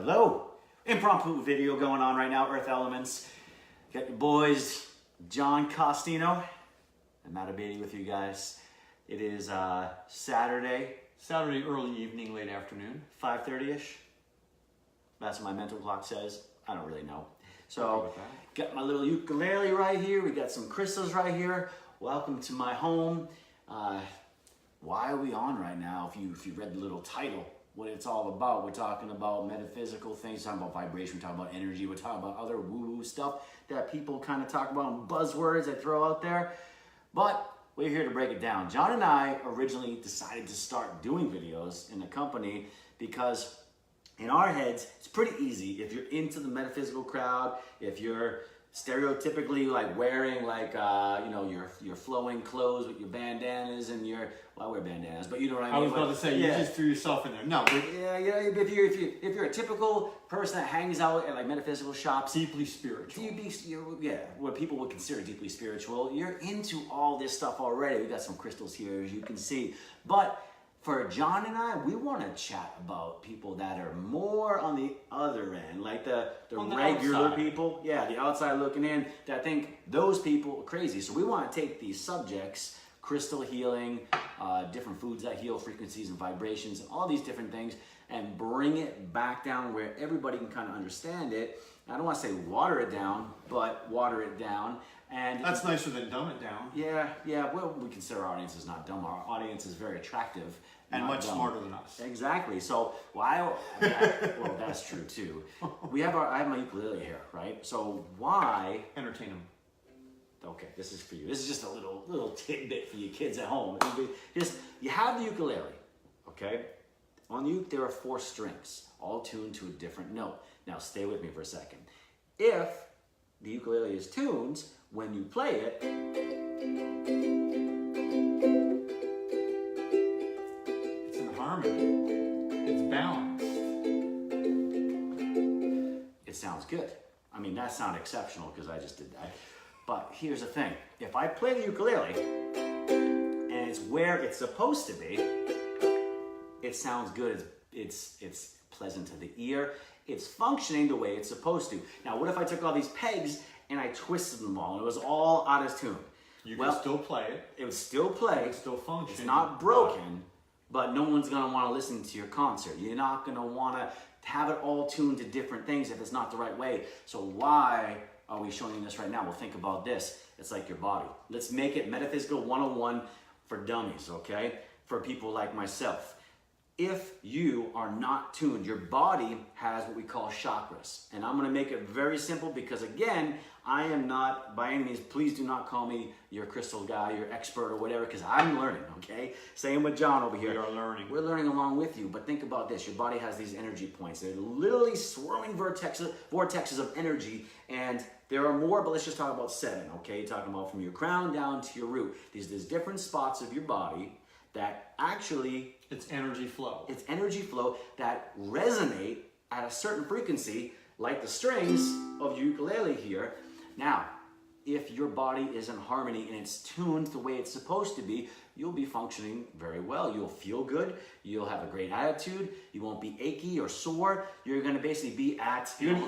Hello. Impromptu video going on right now, Earth Elements. Got your boys, John Costino and Matt Abady with you guys. It is Saturday early evening, late afternoon. 5:30-ish. That's what my mental clock says. I don't really know. So, got my little ukulele right here. We got some crystals right here. Welcome to my home. Why are we on right now? If you read the little title, what it's all about. We're talking about metaphysical things, we're talking about vibration, we're talking about energy, we're talking about other woo-woo stuff that people kind of talk about and buzzwords they throw out there. But we're here to break it down. John and I originally decided to start doing videos in the company because in our heads, it's pretty easy. If you're into the metaphysical crowd, if you're stereotypically like wearing like your flowing clothes with your bandanas and your, well, I wear bandanas, but you know what I mean. I was about to say, you just threw yourself in there. No, but if you're a typical person that hangs out at like metaphysical shops, deeply spiritual, what people would consider deeply spiritual, you're into all this stuff already. We got some crystals here, as you can see, but for John and I, we want to chat about people that are more on the other end, like the regular outside people, the outside looking in, that think those people are crazy. So we want to take these subjects, crystal healing, different foods that heal, frequencies and vibrations, and all these different things, and bring it back down where everybody can kind of understand it. I don't want to say water it down, but water it down. And that's nicer than dumb it down. Yeah. Well, we consider our audience is not dumb. Our audience is very attractive. And much smarter than us. Exactly. So, well, that's true too. I have my ukulele here, right? So why entertain them? Okay, this is for you. This is just a little tidbit for you kids at home. You have the ukulele, okay? On the uke, there are 4 strings, all tuned to a different note. Now, stay with me for a second. If the ukulele is tuned, when you play it, it's in harmony. It's balanced. It sounds good. I mean, that sounded exceptional because I just did that. But here's the thing. If I play the ukulele and it's where it's supposed to be, it sounds good. It's pleasant to the ear. It's functioning the way it's supposed to. Now, what if I took all these pegs and I twisted them all and it was all out of tune? You can still play it. It would still play. It would still function. It's not broken, but no one's going to want to listen to your concert. You're not going to want to have it all tuned to different things if it's not the right way. So why are we showing you this right now? Well, think about this. It's like your body. Let's make it Metaphysical 101 for dummies, okay? For people like myself. If you are not tuned, your body has what we call chakras. And I'm going to make it very simple because, again, I am not, by any means, please do not call me your crystal guy, your expert or whatever, because I'm learning, okay? Same with John over here. We are learning. We're learning along with you. But think about this. Your body has these energy points. They're literally swirling vortexes of energy. And there are more, but let's just talk about 7, okay? Talking about from your crown down to your root. There's different spots of your body that actually... It's energy flow. It's energy flow that resonate at a certain frequency, like the strings of your ukulele here. Now, if your body is in harmony and it's tuned the way it's supposed to be, you'll be functioning very well. You'll feel good. You'll have a great attitude. You won't be achy or sore. You're going to basically be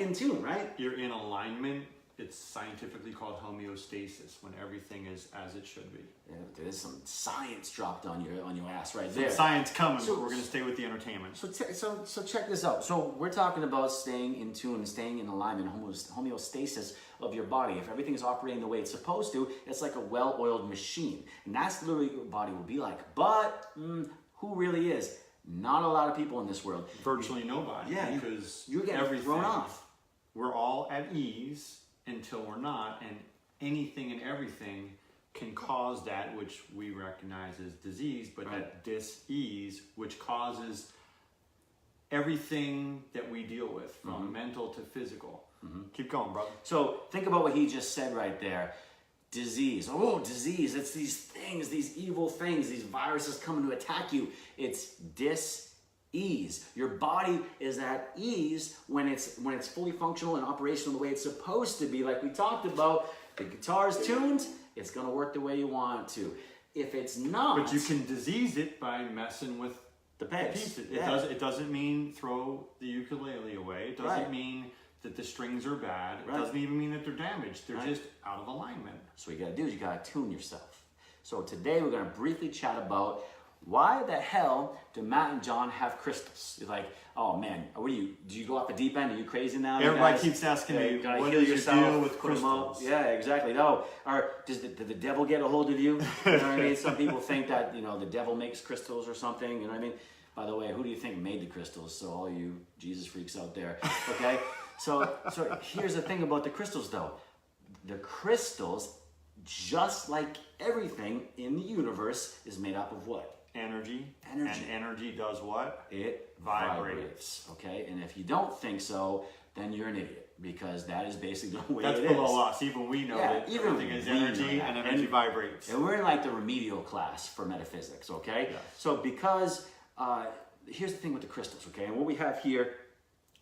in tune, right? You're in alignment. It's scientifically called homeostasis, when everything is as it should be. Yeah, there's some science dropped on your ass right there. Science coming, but we're going to stay with the entertainment. So check this out. So we're talking about staying in tune and staying in alignment, homeostasis of your body. If everything is operating the way it's supposed to, it's like a well-oiled machine. And that's literally what your body will be like. But who really is? Not a lot of people in this world. Virtually nobody. Yeah, because you're getting thrown off. We're all at ease until we're not, and anything and everything can cause that, which we recognize as disease, but that dis-ease, which causes everything that we deal with, from mental to physical. Keep going, brother. So think about what he just said right there. Disease. Oh, disease. It's these things, these evil things, these viruses coming to attack you. It's dis-ease. Your body is at ease when it's fully functional and operational the way it's supposed to be. Like we talked about, the guitar's tuned, it's going to work the way you want it to. If it's not... But you can disease it by messing with The pegs. Pieces. It doesn't mean throw the ukulele away. It doesn't mean that the strings are bad. It doesn't even mean that they're damaged. They're just out of alignment. So what you got to do is you got to tune yourself. So today we're going to briefly chat about why the hell do Matt and John have crystals? You're like, oh man, what do you go off the deep end? Are you crazy now? Everybody keeps asking me, what is your deal with crystals? Yeah, exactly. No, or did the devil get a hold of you? You know what I mean? Some people think that, the devil makes crystals or something, you know what I mean? By the way, who do you think made the crystals? So all you Jesus freaks out there, okay? So here's the thing about the crystals though. The crystals, just like everything in the universe, is made up of what? Energy. And energy does what? It vibrates. Okay? And if you don't think so, then you're an idiot. Because that is basically the way it is. That's below us. Even we know that everything is energy and energy vibrates. And we're in like the remedial class for metaphysics, okay? Yes. So because, here's the thing with the crystals, okay? And what we have here,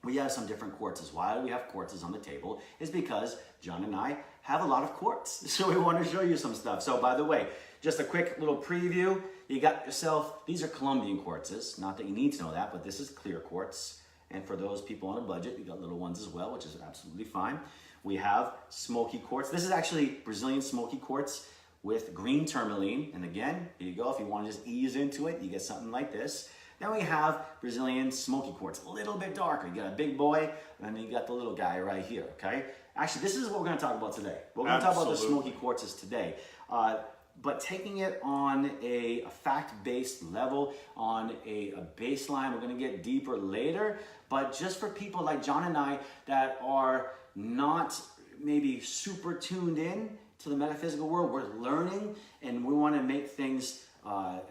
we have some different quartzes. Why we have quartzes on the table is because John and I have a lot of quartz. So we want to show you some stuff. So by the way, just a quick little preview. You got yourself, these are Colombian quartzes. Not that you need to know that, but this is clear quartz. And for those people on a budget, you got little ones as well, which is absolutely fine. We have Smokey Quartz. This is actually Brazilian Smokey Quartz with green tourmaline. And again, here you go. If you want to just ease into it, you get something like this. Then we have Brazilian Smokey Quartz, a little bit darker. You got a big boy, and then you got the little guy right here, okay? Actually, this is what we're going to talk about today. We're going to talk about the Smokey Quartzes today. But taking it on a fact-based level, on a baseline, we're going to get deeper later. But just for people like John and I that are not maybe super tuned in to the metaphysical world, we're learning and we want to make things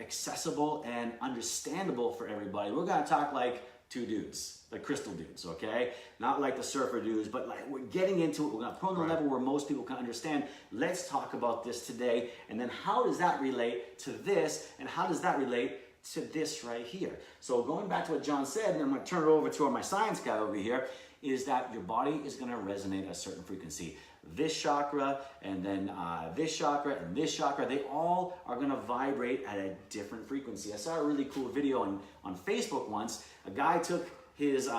accessible and understandable for everybody. We're going to talk like two dudes, like crystal dudes, okay? Not like the surfer dudes, but like we're getting into it. We're going to put on the level where most people can understand. Let's talk about this today. And then how does that relate to this? And how does that relate to this right here? So going back to what John said, and I'm going to turn it over to my science guy over here, is that your body is going to resonate at a certain frequency. This chakra, and then this chakra, and this chakra, they all are going to vibrate at a different frequency. I saw a really cool video on Facebook once. A guy took his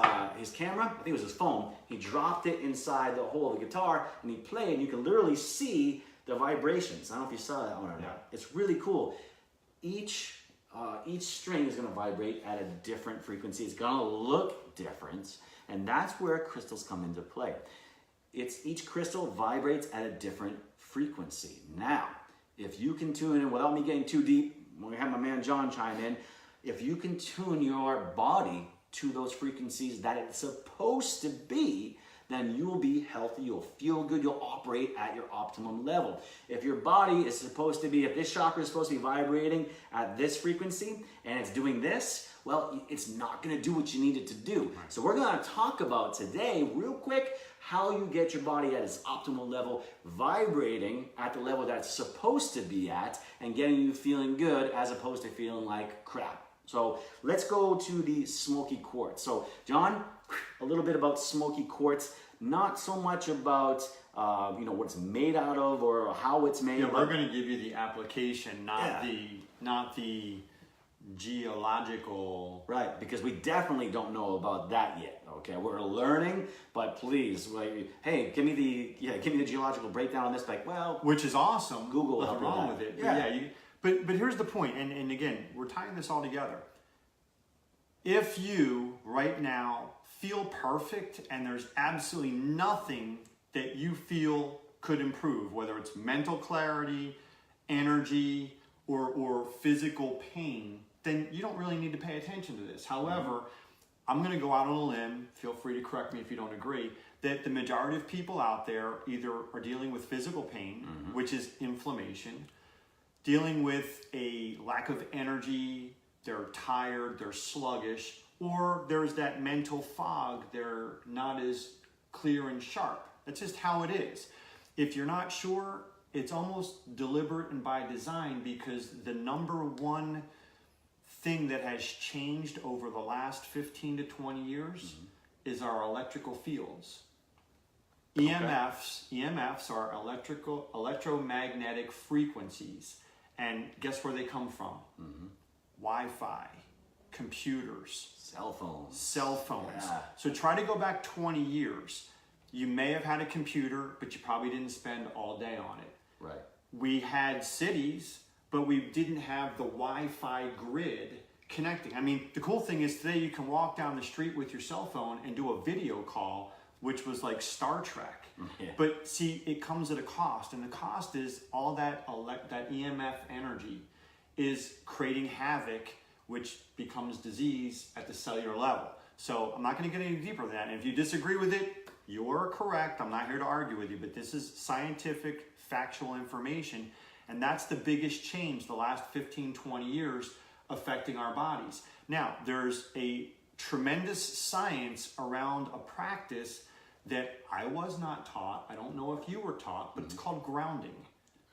camera, I think it was his phone, he dropped it inside the hole of the guitar, and he played, and you can literally see the vibrations. I don't know if you saw that one or not. It's really cool. Each string is going to vibrate at a different frequency. It's going to look different, and that's where crystals come into play. Each crystal vibrates at a different frequency. Now, if you can tune in, without me getting too deep, when we have my man John chime in, if you can tune your body to those frequencies that it's supposed to be, then you will be healthy, you'll feel good, you'll operate at your optimum level. If your body is supposed to be, if this chakra is supposed to be vibrating at this frequency and it's doing this, well, it's not going to do what you need it to do. So we're going to talk about today, real quick, how you get your body at its optimal level, vibrating at the level that it's supposed to be at, and getting you feeling good as opposed to feeling like crap. So let's go to the Smokey Quartz. So John, a little bit about Smokey Quartz, not so much about what it's made out of or how it's made. Yeah, we're going to give you the application, not the geological. Right, because we definitely don't know about that yet. Okay, we're learning, but please, hey, give me the geological breakdown on this. Like, well, which is awesome. Google, nothing wrong with it. Yeah. But here's the point, and again, we're tying this all together. If you right now feel perfect and there's absolutely nothing that you feel could improve, whether it's mental clarity, energy, or physical pain, then you don't really need to pay attention to this. However, I'm going to go out on a limb, feel free to correct me if you don't agree, that the majority of people out there either are dealing with physical pain, which is inflammation, dealing with a lack of energy, they're tired, they're sluggish, or there's that mental fog, they're not as clear and sharp. That's just how it is. If you're not sure, it's almost deliberate and by design, because the number one thing that has changed over the last 15 to 20 years is our electrical fields. EMFs are electromagnetic frequencies. And guess where they come from? Wi-Fi, computers, Cell phones. cell phones. Yeah. So try to go back 20 years. You may have had a computer, but you probably didn't spend all day on it. Right. We had cities, but we didn't have the Wi-Fi grid connecting. I mean, the cool thing is today you can walk down the street with your cell phone and do a video call, which was like Star Trek. Yeah. But see, it comes at a cost, and the cost is all that that EMF energy is creating havoc, which becomes disease at the cellular level. So I'm not going to get any deeper than that. And if you disagree with it, you're correct. I'm not here to argue with you, but this is scientific, factual information. And that's the biggest change the last 15, 20 years affecting our bodies. Now, there's a tremendous science around a practice that I was not taught. I don't know if you were taught, but it's called grounding.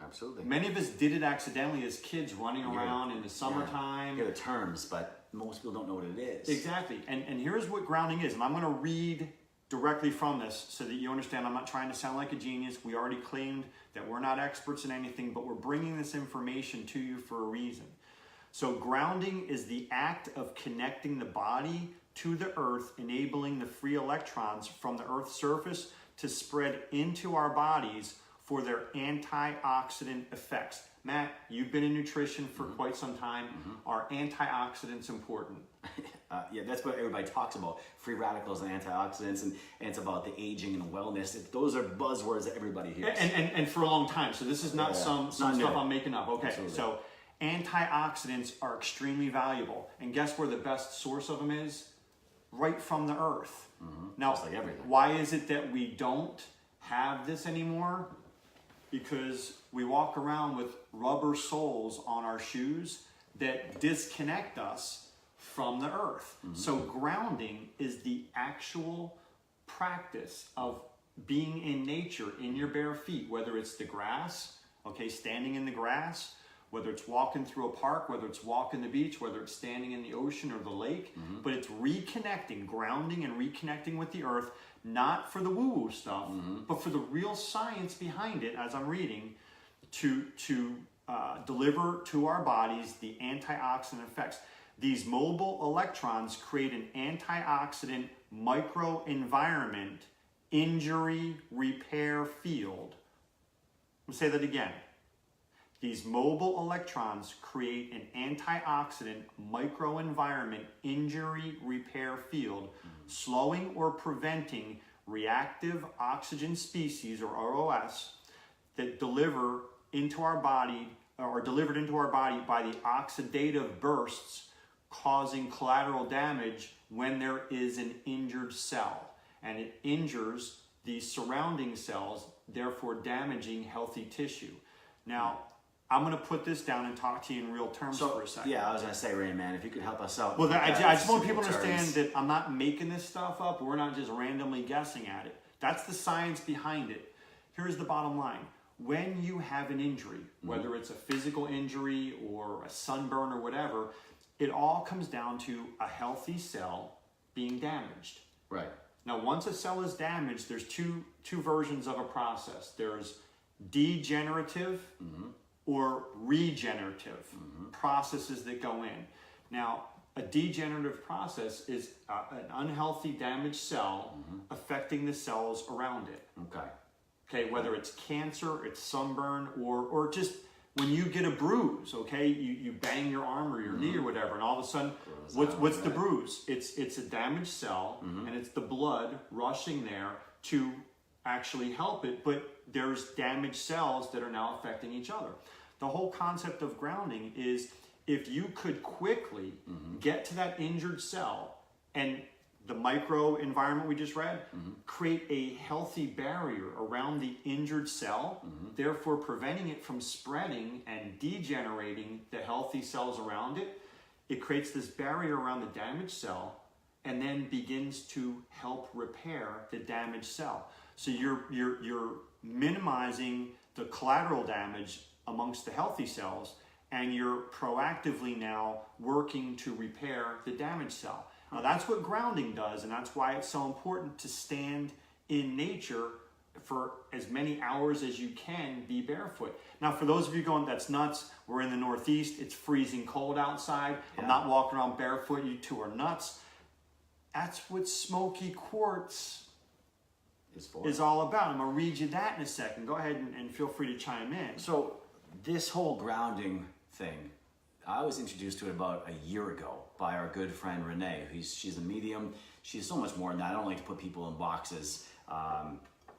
Absolutely. Many of us did it accidentally as kids running around in the summertime. You hear the terms, but most people don't know what it is. Exactly. And here's what grounding is. And I'm going to read directly from this so that you understand I'm not trying to sound like a genius. We already claimed that we're not experts in anything, but we're bringing this information to you for a reason. So grounding is the act of connecting the body to the earth, enabling the free electrons from the earth's surface to spread into our bodies for their antioxidant effects. Matt, you've been in nutrition for quite some time. Are antioxidants important? Yeah, that's what everybody talks about. Free radicals and antioxidants, and it's about the aging and wellness. Those are buzzwords that everybody hears. And for a long time. So this is not some stuff I'm making up. Okay, Absolutely. so antioxidants are extremely valuable. And guess where the best source of them is? Right from the earth. Now, Just like everything. why is it that we don't have this anymore? Because we walk around with rubber soles on our shoes that disconnect us from the earth. So grounding is the actual practice of being in nature in your bare feet, whether it's the grass, okay, standing in the grass, whether it's walking through a park, whether it's walking the beach, whether it's standing in the ocean or the lake, but it's reconnecting, grounding and reconnecting with the earth, not for the woo-woo stuff, but for the real science behind it, as I'm reading, to deliver to our bodies the antioxidant effects. These mobile electrons create an antioxidant microenvironment, injury repair field. I'll say that again. These mobile electrons create an antioxidant microenvironment injury repair field, slowing or preventing reactive oxygen species, or ROS, that deliver into our body, or are delivered into our body by the oxidative bursts, causing collateral damage when there is an injured cell. And it injures the surrounding cells, therefore damaging healthy tissue. Now, I'm going to put this down and talk to you in real terms for a second. Yeah, I was going to say, Rain Man, if you could help us out. Well, I just want people to simple understand terms. that I'm not making this stuff up. We're not just randomly guessing at it. That's the science behind it. Here's the bottom line. When you have an injury, whether it's a physical injury or a sunburn or whatever, it all comes down to a healthy cell being damaged. Right. Now, once a cell is damaged, there's two versions of a process. There's degenerative or regenerative processes that go in. Now, a degenerative process is an unhealthy, damaged cell affecting the cells around it. Okay, whether it's cancer, it's sunburn, or just when you get a bruise, okay, you bang your arm or your knee or whatever, and all of a sudden, what's the bruise? It's a damaged cell, and it's the blood rushing there to actually help it, but there's damaged cells that are now affecting each other. The whole concept of grounding is if you could quickly get to that injured cell and the micro environment we just read, create a healthy barrier around the injured cell, therefore preventing it from spreading and degenerating the healthy cells around it. It creates this barrier around the damaged cell and then begins to help repair the damaged cell. So you're minimizing the collateral damage amongst the healthy cells, and you're proactively now working to repair the damaged cell. Now that's what grounding does, and that's why it's so important to stand in nature for as many hours as you can be barefoot. Now, for those of you going, that's nuts, we're in the Northeast, it's freezing cold outside, I'm not walking around barefoot, you two are nuts. That's what Smokey Quartz is all about. I'm gonna read you that in a second. Go ahead and feel free to chime in. So this whole grounding thing, I was introduced to it about a year ago by our good friend Renee. She's a medium. She's so much more than that. I don't like to put people in boxes,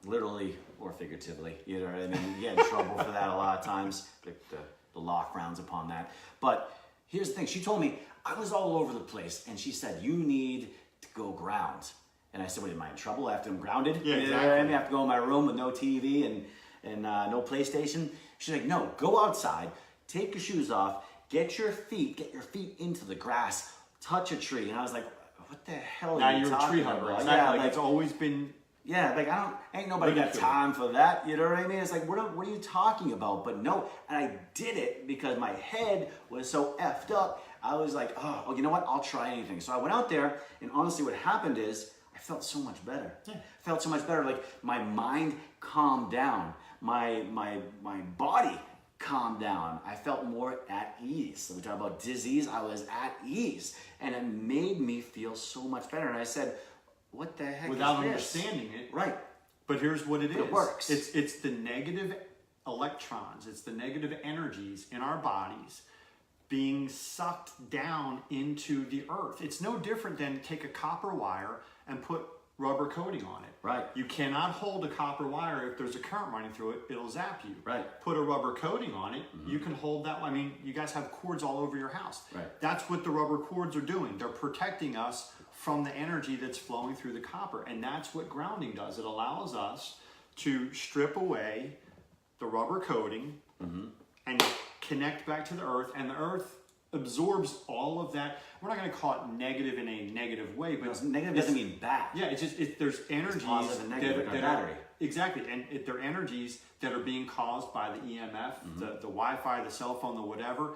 literally or figuratively. You know what I mean? You get in trouble for that a lot of times. The law frowns upon that. But here's the thing. She told me I was all over the place, and she said, you need to go ground. And I said, what, am I in trouble after I'm grounded? Yeah, exactly. You know what I mean? I have to go in my room with no TV and no PlayStation. She's like, no, go outside, take your shoes off, get your feet into the grass, touch a tree. And I was like, what the hell are you talking about? Now you're a tree hugger. Exactly. Yeah, like it's always been. Yeah, like ain't nobody got time for that. You know what I mean? It's like, what are you talking about? But no, and I did it because my head was so effed up. I was like, oh, you know what? I'll try anything. So I went out there, and honestly, what happened is I felt so much better. Yeah. I felt so much better. Like my mind calmed down. My body calmed down. I felt more at ease. So we talk about disease. I was at ease, and it made me feel so much better. And I said, what the heck without is this? Understanding it. Right. But here's what it is. It works. It's the negative electrons, it's the negative energies in our bodies being sucked down into the earth. It's no different than take a copper wire and put rubber coating on it. Right. You cannot hold a copper wire if there's a current running through it, it'll zap you. Right. Put a rubber coating on it, you can hold that. I mean, you guys have cords all over your house. Right. That's what the rubber cords are doing. They're protecting us from the energy that's flowing through the copper. And that's what grounding does. It allows us to strip away the rubber coating and connect back to the earth, and the earth absorbs all of that. We're not going to call it negative in a negative way, but negative doesn't mean bad. Yeah, it's just there's energies positive and negative that battery. Exactly, and they're energies that are being caused by the EMF, the Wi-Fi, the cell phone, the whatever.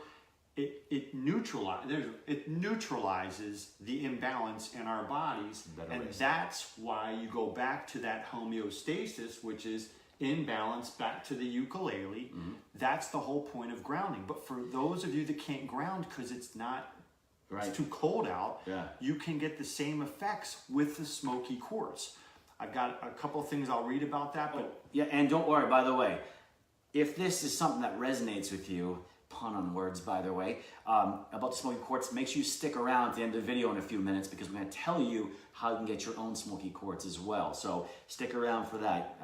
It neutralizes the imbalance in our bodies, and that's why you go back to that homeostasis, which is in balance, back to the ukulele. That's the whole point of grounding. But for those of you that can't ground because it's too cold out, you can get the same effects with the Smokey Quartz. I've got a couple of things I'll read about that. But yeah, and don't worry, by the way, if this is something that resonates with you, pun on words, by the way, about the Smokey Quartz, make sure you stick around at the end of the video in a few minutes, because we're going to tell you how you can get your own Smokey Quartz as well. So stick around for that.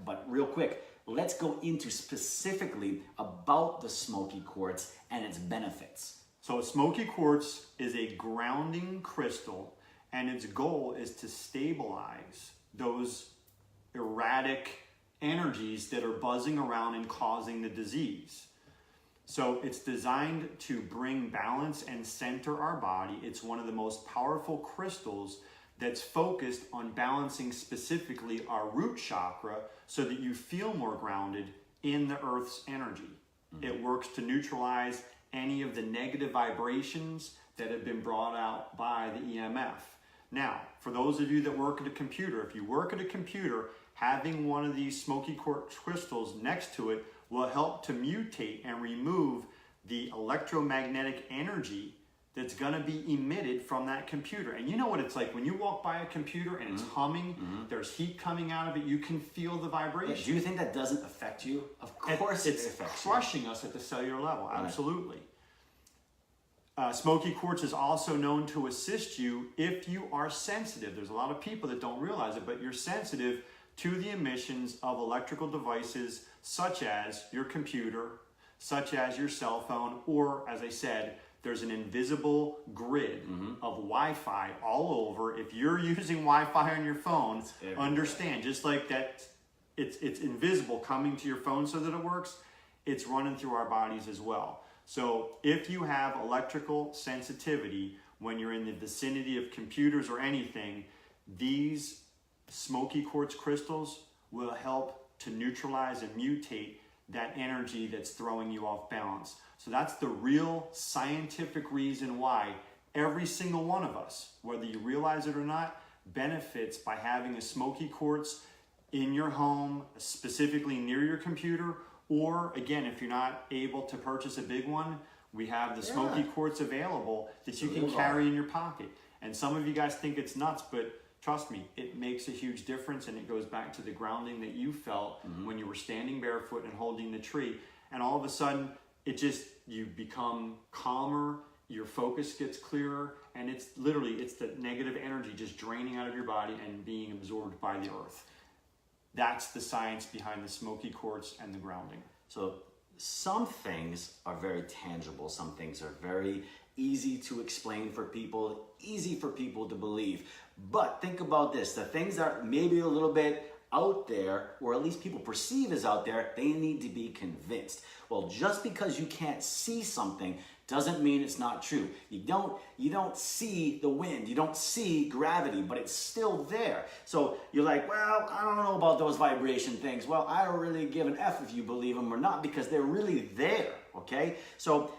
But real quick, let's go into specifically about the Smokey Quartz and its benefits. So Smokey Quartz is a grounding crystal, and its goal is to stabilize those erratic energies that are buzzing around and causing the disease. So it's designed to bring balance and center our body. It's one of the most powerful crystals that's focused on balancing specifically our root chakra so that you feel more grounded in the earth's energy. It works to neutralize any of the negative vibrations that have been brought out by the EMF. Now, for those of you that work at a computer, if you work at a computer, having one of these Smokey Quartz crystals next to it will help to mutate and remove the electromagnetic energy that's going to be emitted from that computer. And you know what it's like when you walk by a computer and it's humming, there's heat coming out of it, you can feel the vibration. Yeah, do you think that doesn't affect you? Of course it's it affects crushing us at the cellular level, absolutely. Smokey Quartz is also known to assist you if you are sensitive. There's a lot of people that don't realize it, but you're sensitive to the emissions of electrical devices such as your computer, such as your cell phone, or, as I said, there's an invisible grid of Wi-Fi all over. If you're using Wi-Fi on your phone, understand, just like that, it's invisible coming to your phone so that it works, it's running through our bodies as well. So if you have electrical sensitivity when you're in the vicinity of computers or anything, these Smokey Quartz crystals will help to neutralize and mutate that energy that's throwing you off balance. So that's the real scientific reason why every single one of us, whether you realize it or not, benefits by having a Smokey Quartz in your home, specifically near your computer, or again, if you're not able to purchase a big one, we have the Smokey Quartz available that you can carry in your pocket. And some of you guys think it's nuts, but trust me, it makes a huge difference, and it goes back to the grounding that you felt when you were standing barefoot and holding the tree. And all of a sudden, you become calmer, your focus gets clearer, and it's the negative energy just draining out of your body and being absorbed by the earth. That's the science behind the Smokey Quartz and the grounding. So some things are very tangible. Some things are very easy to explain for people, easy for people to believe. But think about this, the things that are maybe a little bit out there, or at least people perceive as out there, they need to be convinced. Well, just because you can't see something doesn't mean it's not true. You don't see the wind, you don't see gravity, but it's still there. So you're like, well, I don't know about those vibration things. Well, I don't really give an F if you believe them or not, because they're really there, okay? So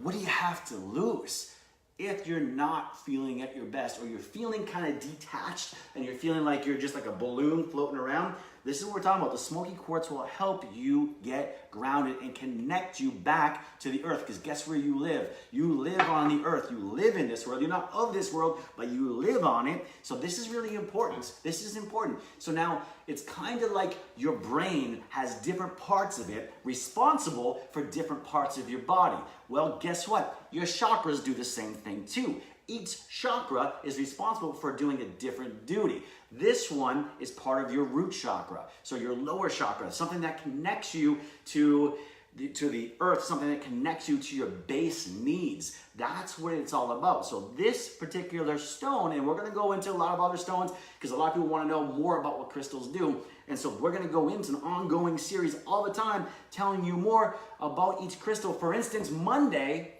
what do you have to lose? If you're not feeling at your best, or you're feeling kind of detached and you're feeling like you're just like a balloon floating around, this is what we're talking about. The Smokey Quartz will help you get grounded and connect you back to the earth, because guess where you live? You live on the earth. You live in this world. You're not of this world, but you live on it. So this is really important. This is important. So now it's kind of like your brain has different parts of it responsible for different parts of your body. Well, guess what? Your chakras do the same thing too. Each chakra is responsible for doing a different duty. This one is part of your root chakra. So your lower chakra, something that connects you to the earth, something that connects you to your base needs. That's what it's all about. So this particular stone, and we're going to go into a lot of other stones because a lot of people want to know more about what crystals do. And so we're going to go into an ongoing series all the time telling you more about each crystal. For instance, Monday,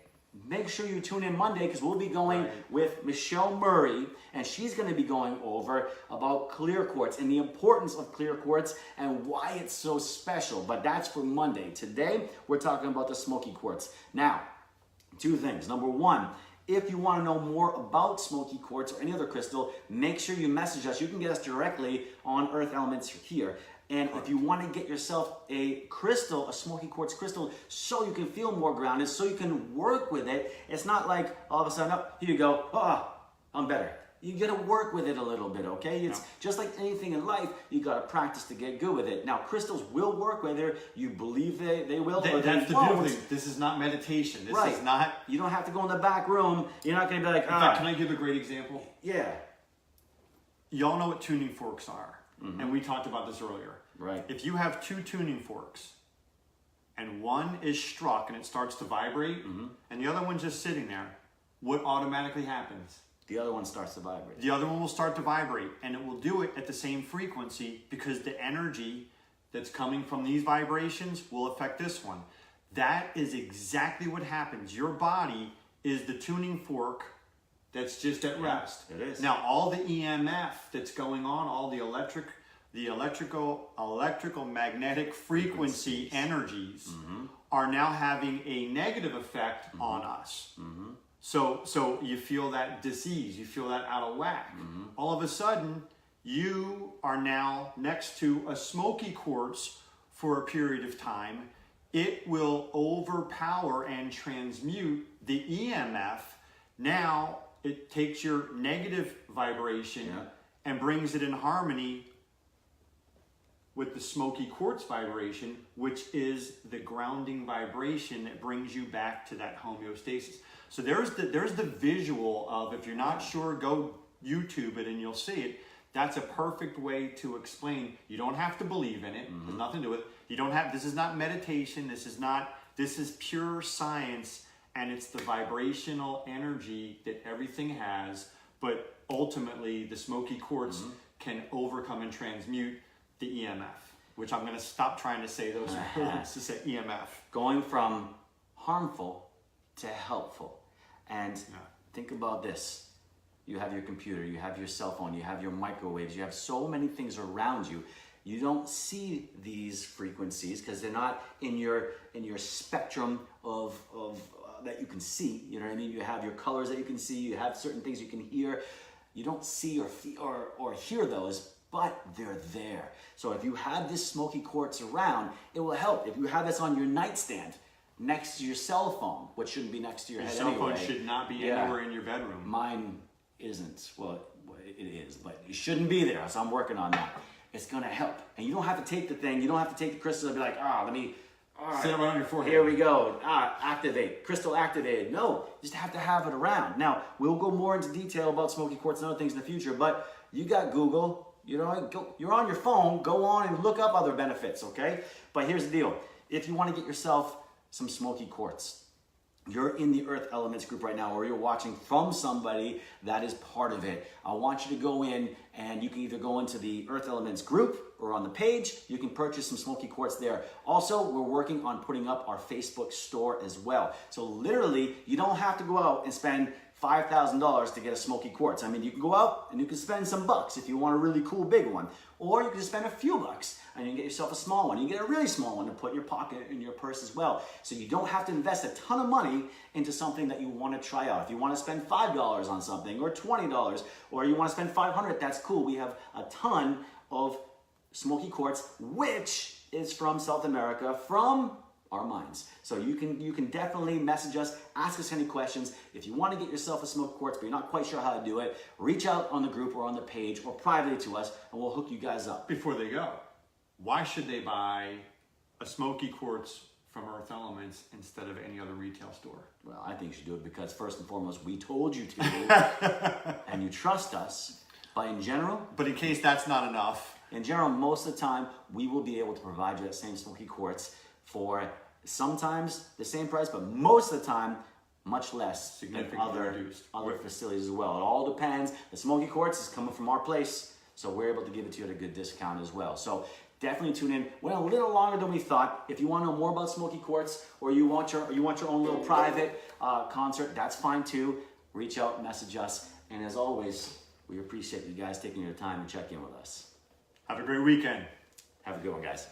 make sure you tune in Monday, because we'll be going with Michelle Murray, and she's going to be going over about clear quartz and the importance of clear quartz and why it's so special. But that's for Monday. Today, we're talking about the Smokey Quartz. Now, two things. Number one, if you want to know more about Smokey Quartz or any other crystal, make sure you message us. You can get us directly on Earth Elements here. And if you want to get yourself a crystal, a Smokey Quartz crystal, so you can feel more grounded, so you can work with it, it's not like all of a sudden, oh, here you go, I'm better. You got to work with it a little bit, okay? It's just like anything in life, you got to practice to get good with it. Now, crystals will work whether you believe they will or they That's the won't. beautiful thing. This is not meditation. This is not... You don't have to go in the back room. You're not going to be like, In fact, can I give a great example? Yeah. Y'all know what tuning forks are. And we talked about this earlier. Right. If you have two tuning forks and one is struck and it starts to vibrate and the other one's just sitting there, what automatically happens? The other one starts to vibrate. The other one will start to vibrate, and it will do it at the same frequency because the energy that's coming from these vibrations will affect this one. That is exactly what happens. Your body is the tuning fork that's just at rest. It is. Now, all the EMF that's going on, all the electrical magnetic frequency energies are now having a negative effect on us. So you feel that disease, you feel that out of whack. All of a sudden, you are now next to a Smokey Quartz for a period of time. It will overpower and transmute the EMF. Now it takes your negative vibration and brings it in harmony with the Smokey Quartz vibration, which is the grounding vibration that brings you back to that homeostasis. So there's the visual of, if you're not sure, go YouTube it and you'll see it. That's a perfect way to explain. You don't have to believe in it. There's nothing to do with it. You don't have, this is not meditation. This is pure science, and it's the vibrational energy that everything has. But ultimately, the Smokey Quartz can overcome and transmute the EMF, which I'm going to stop trying to say those words to say EMF. Going from harmful to helpful. And think about this. You have your computer, you have your cell phone, you have your microwaves, you have so many things around you. You don't see these frequencies because they're not in your spectrum of that you can see. You know what I mean? You have your colors that you can see, you have certain things you can hear. You don't see or hear those, but they're there. So if you have this Smokey Quartz around, it will help. If you have this on your nightstand, next to your cell phone, which shouldn't be next to your head anyway. Your cell phone should not be anywhere in your bedroom. Mine isn't. Well, it is, but it shouldn't be there, so I'm working on that. It's gonna help. And you don't have to take the thing, you don't have to take the crystals and be like, let me, sit right on your forehead. Here we go, activate, crystal activated. No, you just have to have it around. Now, we'll go more into detail about Smokey Quartz and other things in the future, but you got Google, you're on your phone, go on and look up other benefits, okay? But here's the deal. If you wanna get yourself some Smokey Quartz, you're in the Earth Elements group right now, or you're watching from somebody that is part of it. I want you to go in, and you can either go into the Earth Elements group or on the page. You can purchase some Smokey Quartz there. Also, we're working on putting up our Facebook store as well. So literally, you don't have to go out and spend $5,000 to get a Smokey Quartz. I mean, you can go out and you can spend some bucks if you want a really cool big one, or you can just spend a few bucks and you can get yourself a small one. You can get a really small one to put in your pocket, in your purse as well. So you don't have to invest a ton of money into something that you want to try out. If you want to spend $5 on something, or $20, or you want to spend $500, that's cool. We have a ton of Smokey Quartz, which is from South America, from our mines. So you can definitely message us, ask us any questions. If you want to get yourself a Smokey Quartz, but you're not quite sure how to do it, reach out on the group or on the page or privately to us, and we'll hook you guys up. Before they go, why should they buy a Smokey Quartz from Earth Elements instead of any other retail store? Well, I think you should do it because first and foremost, we told you to, and you trust us. But in general, but in case that's not enough, in general, most of the time, we will be able to provide you that same Smokey Quartz for sometimes the same price, but most of the time, much less than other facilities as well. It all depends. The Smokey Quartz is coming from our place, so we're able to give it to you at a good discount as well. So definitely tune in. Went a little longer than we thought. If you want to know more about Smokey Quartz, or you want your own little private concert, that's fine too. Reach out, message us, and as always, we appreciate you guys taking your time to check in with us. Have a great weekend. Have a good one, guys.